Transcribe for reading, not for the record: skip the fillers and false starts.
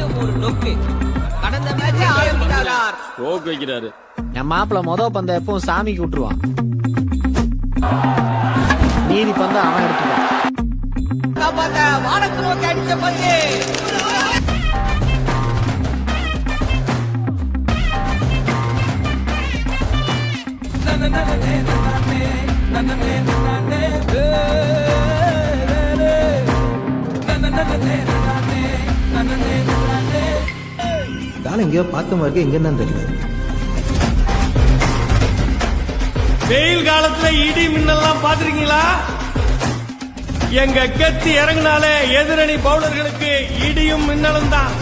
மீண்டும் ஒரு நொக்கு. கடந்த மேட்சை ஆரம்பிக்கிறார். ஸ்ட்ரோக் வைக்கிறாரு. என் மாப்பிள்ள பந்த எப்பவும் சாமிக்கு விட்டுருவான். நீதி பந்த அவன் எடுத்துப்பான். வானத்தை நோக்கி அடிச்ச பந்து. எங்கேயோ பார்த்த மாதிரி எங்க என்னன்னு தெரியல. வெயில் காலத்துல இடி மின்னல்லாம் பாத்திருக்கீங்களா? எங்க கத்தி இறங்கினாலே எதிரணி பவுலர்களுக்கு இடியும் மின்னலும் தான்.